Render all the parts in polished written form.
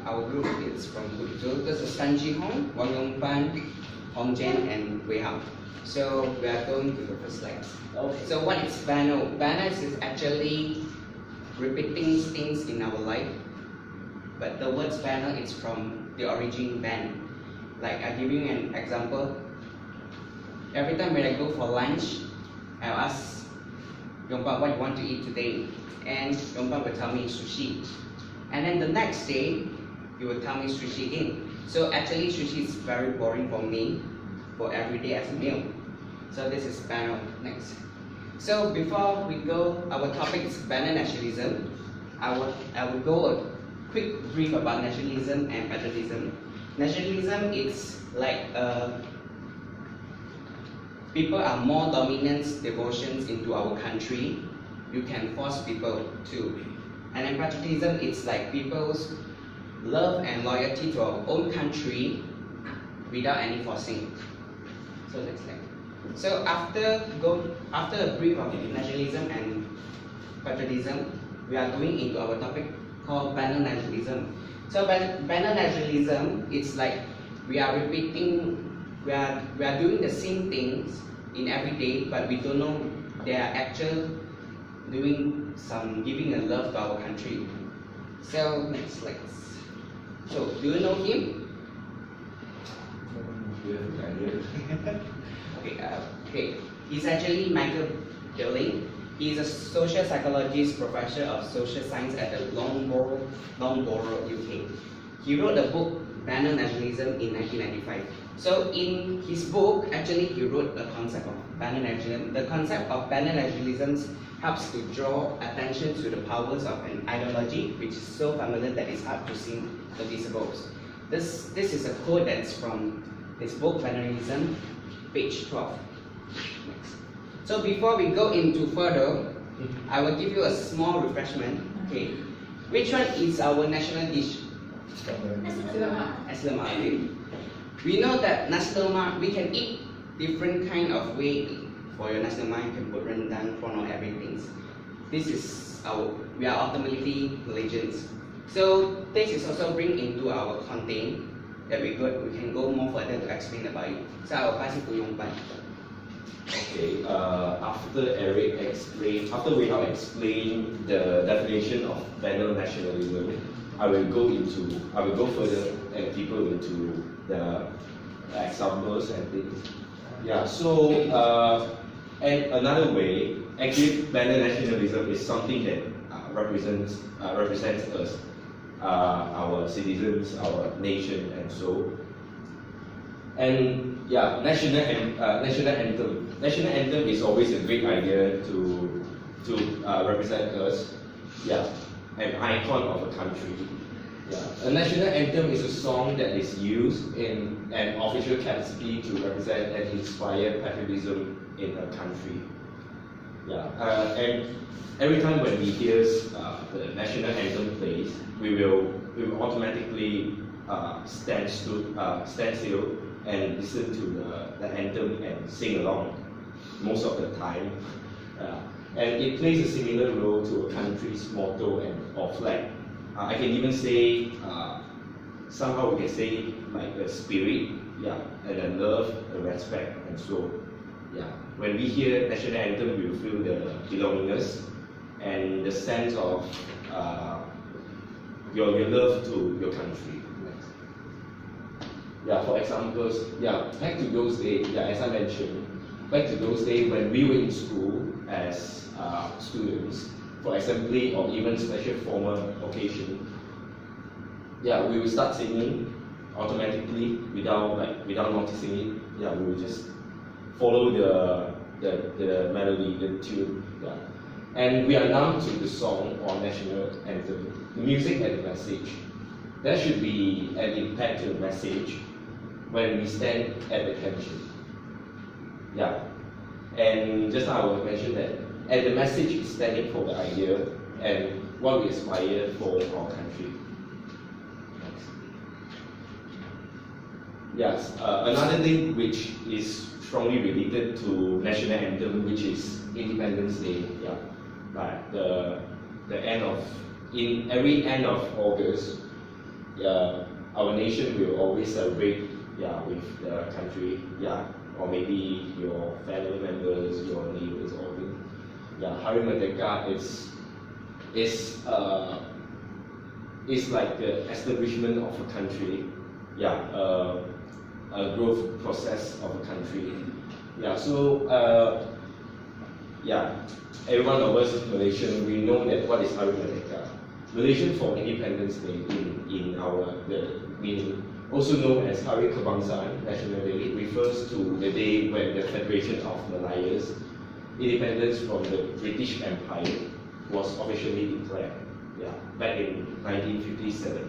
our group is from Bukit. This is Tan Ji Hong, Wang Yongpan, Hong Jen, and Wei Hao. So we are going to the first slides. Okay. So what is banner? Banner is actually repeating things in our life, but the words banner is from the origin ban. Like I give you an example. Every time when I go for lunch, I'll ask Yongpan what you want to eat today, and Yongpan will tell me sushi. And then the next day, you will tell me sushi again. So actually sushi is very boring for me for every day as a meal. So this is banner. Next. So before we go, our topic is banner nationalism. I will go a quick brief about nationalism and patriotism. Nationalism is like people are more dominant devotions into our country. You can force people to. And then patriotism is like people's love and loyalty to our own country without any forcing. So next slide. So after a brief of nationalism and patriotism, we are going into our topic called banner nationalism. So banner nationalism, it's like we are repeating, we are doing the same things in every day, but we don't know they are actually giving a love to our country. So next slide. So do you know him? Okay. He's actually Michael Billing. He's a social psychologist, professor of social science at the Loughborough, UK. He wrote a book, Banner Nationalism, in 1995. So in his book, actually he wrote a concept of banner nationalism. The concept of banner nationalism helps to draw attention to the powers of an ideology which is so familiar that it's hard to see the visibles. This is a quote that's from his book, Bannerism, page 12. Next. So before we go into further, I will give you a small refreshment. Okay, which one is our national dish? Nasi lemak. Okay. We know that nasi lemak, we can eat different kind of way for your nasi lemak. You can put rendang, prawn, or everything. This is we are ultimately Malaysians. So this is also bring into our content that we can go more further to explain about it. So I will pass it to Yongpan. Okay, after we have explained the definition of banner nationalism, I will go further and deeper into the examples and things. Yeah, so and another way, actually banner nationalism is something that represents us, our citizens, our nation, and so. And yeah, national anthem. National anthem is always a great idea to represent us. Yeah, an icon of a country. Yeah, a national anthem is a song that is used in an official capacity to represent and inspire patriotism in a country. Yeah, and every time when we hear the national anthem plays, we will automatically stand still and listen to the anthem and sing along most of the time. And it plays a similar role to a country's motto or flag. I can even say, somehow we can say like a spirit, yeah, and a love, a respect, and so, yeah. When we hear national anthem, we will feel the belongingness and the sense of your love to your country. Yeah, for examples, yeah, back to those days, yeah, as I mentioned, back to those days when we were in school as students, for assembly or even special formal occasion, yeah, we will start singing automatically without noticing it. Yeah, we will just follow the melody, the tune. Yeah. And we are now to the song or national anthem, the music and the message. There should be an impact to the message when we stand at attention. Yeah. And just now I will mention that, and the message is standing for the idea and what we aspire for our country. Next. Yes, another thing which is strongly related to national anthem, which is Independence Day. Yeah, like in every end of August, our nation will always celebrate with the country, or maybe your family members, your neighbors, all that. Hari Merdeka is like the establishment of a country, a growth process of a country. Every one of us is Malaysian. We know that what is Hari Merdeka. Malaysian for Independence Day in our meaning, also known as Hari Kebangsaan National Day, refers to the day when the Federation of Malaya's independence from the British Empire was officially declared. Back in 1957.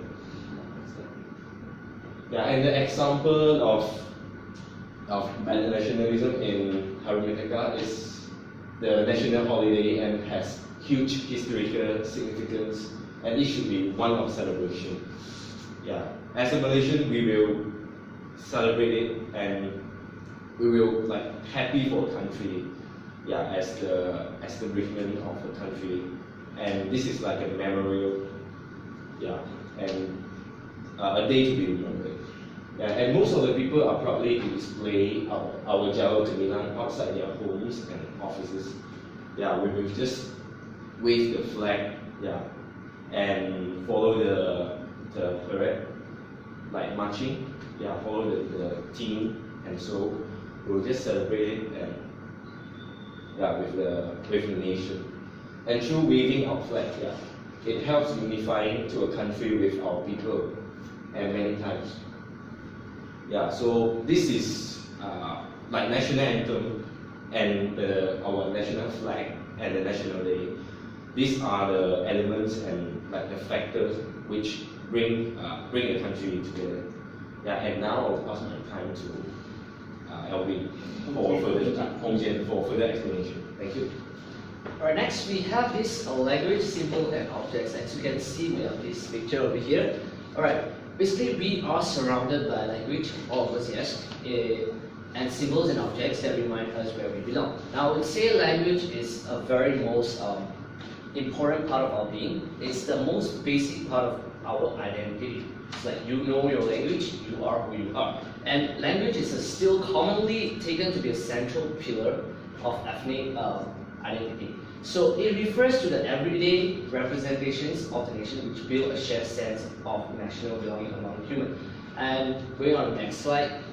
And the example of nationalism in Hari Merdeka is the national holiday and has huge historical significance, and it should be one of celebration. As a Malaysian, we will celebrate it and we will happy for the country. As the establishment of the country, and this is like a memorial. And a day to be remembered. And most of the people are proudly to display our Jawa Gemilang outside their homes and offices. We will just wave the flag, and follow the parade, like marching, follow the team, and so we'll just celebrate it and with the nation. And through waving our flag, it helps unifying to a country with our people, and many times. So this is like national anthem and our national flag and the national day. These are the elements and the factors which bring a country together. And now I'll pass my time to Elvin for further explanation. Thank you. Alright, next we have this language, symbol and objects. As you can see, we have this picture over here. Alright, basically we are surrounded by language, all of us, yes, and symbols and objects that remind us where we belong. Now, I would say language is a very most important part of our being. It's the most basic part of our identity. It's like you know your language, you are who you are. And language is still commonly taken to be a central pillar of ethnic identity. So it refers to the everyday representations of the nation which build a shared sense of national belonging among humans. And going on to the next slide,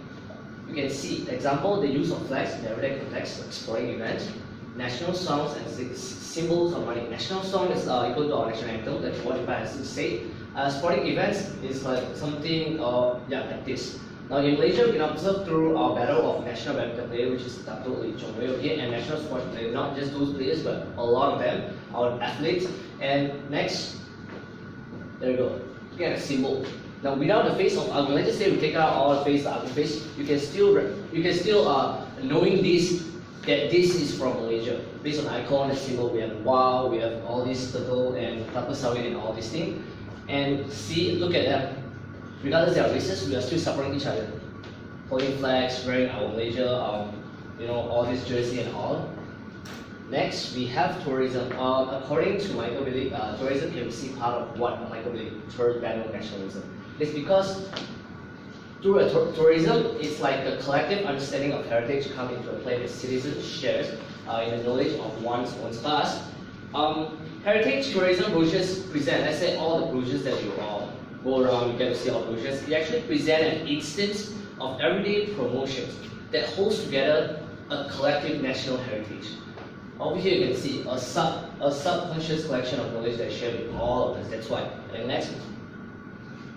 you can see, example, the use of flags in everyday context, like sporting events, national songs and symbols of money. National song is equal to our national anthem, that's what Japan has to say. Sporting events is like something like this. Now in Malaysia, we can observe through our battle of national badminton player, which is Dato' Lee Chong Wei here, and national sports players, not just those players, but a lot of them, our athletes. And next, there you go, looking at a symbol. Now without the face of ugly, let's just say we take out all the face, the ugly face, you can still knowing this, that this is from Malaysia. Based on the icon, the symbol, we have wow, we have all these turtle and kelapa sawit and all these things. And see, look at them. Regardless they are racist, we are still supporting each other. Holding flags, wearing our Malaysia, all this jersey and all. Next, we have tourism. According to Michael Billy, tourism can be part of what Michael Billy termed banal nationalism. It's because through tourism, it's like a collective understanding of heritage come into a play that citizens shares in the knowledge of one's own past. Heritage tourism brochures present, let's say all the brochures that you go around, you get to see all brochures. They actually present an instance of everyday promotions that holds together a collective national heritage. Over here you can see a subconscious collection of knowledge that's shared with all of us. That's why. And next,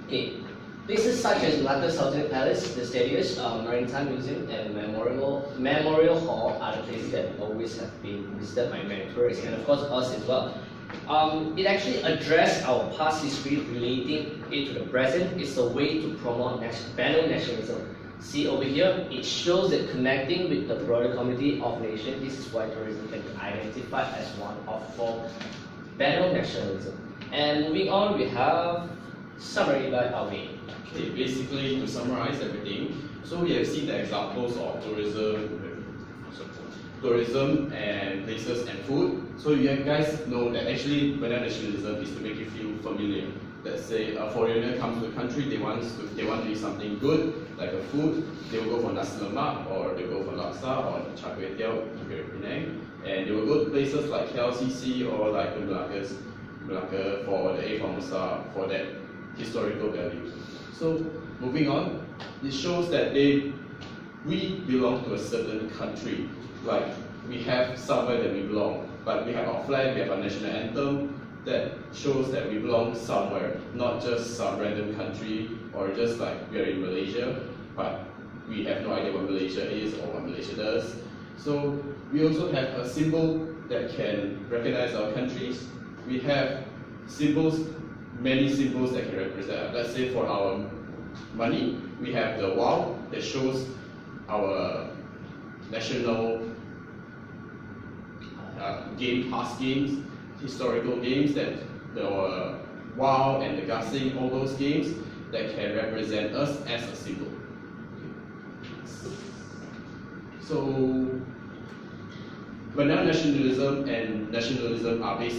okay, places such as Malacca Sultanate Palace, the Stadius, Maritime Museum, and Memorial Hall are the places that always have been visited by many tourists, and of course us as well. It actually addressed our past history, relating it to the present. It's a way to promote banal nationalism. See over here, it shows that connecting with the broader community of nations. This is why tourism can be identified as one of four banal nationalism. And moving on, we have summary by Alvin. Okay, basically to summarize everything, so we have seen the examples of tourism and places and food. So you guys know that actually banal nationalism is to make you feel familiar. let's say a foreigner comes to the country, they want to eat something good, like a food, they will go for nasi lemak, or they go for laksa, or char kway teow here in Penang, and they will go to places like KLCC or like the Melaka for the A Formosa for that historical value. So moving on, it shows that we belong to a certain country. Like we have somewhere that we belong. But we have our flag, we have our national anthem, that shows that we belong somewhere, not just some random country or just like we are in Malaysia, but we have no idea what Malaysia is or what Malaysia does. So we also have a symbol that can recognize our countries. We have symbols, many symbols that can represent. Let's say for our money, we have the WOW that shows our national past games, historical games, that the WOW and the Gasing, all those games that can represent us as a symbol. So, Banana nationalism and nationalism are the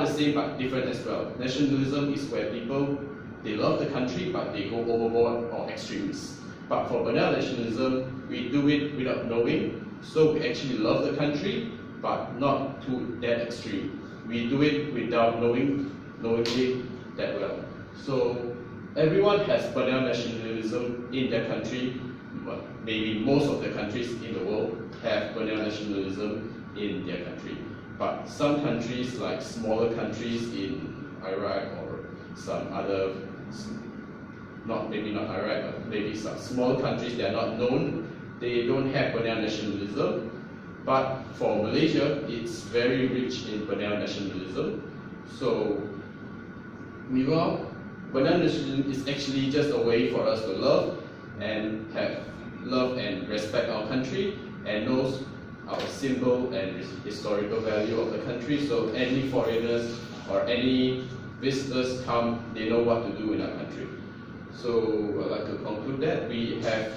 same but different as well. Nationalism is where people, they love the country but they go overboard or extremists. But for banana nationalism, we do it without knowing. So we actually love the country, but not to that extreme. We do it without knowing it that well. So everyone has banana nationalism in their country, but maybe most of the countries in the world have banana nationalism in their country. But some countries, like smaller countries in Iraq or some other, maybe not Iraq, but maybe some small countries that are not known, they don't have banana nationalism. But for Malaysia, it's very rich in banana nationalism. So, banana nationalism is actually just a way for us to love and respect our country and knows our symbol and historical value of the country. So any foreigners or any visitors come, they know what to do in our country. So I'd like to conclude that we have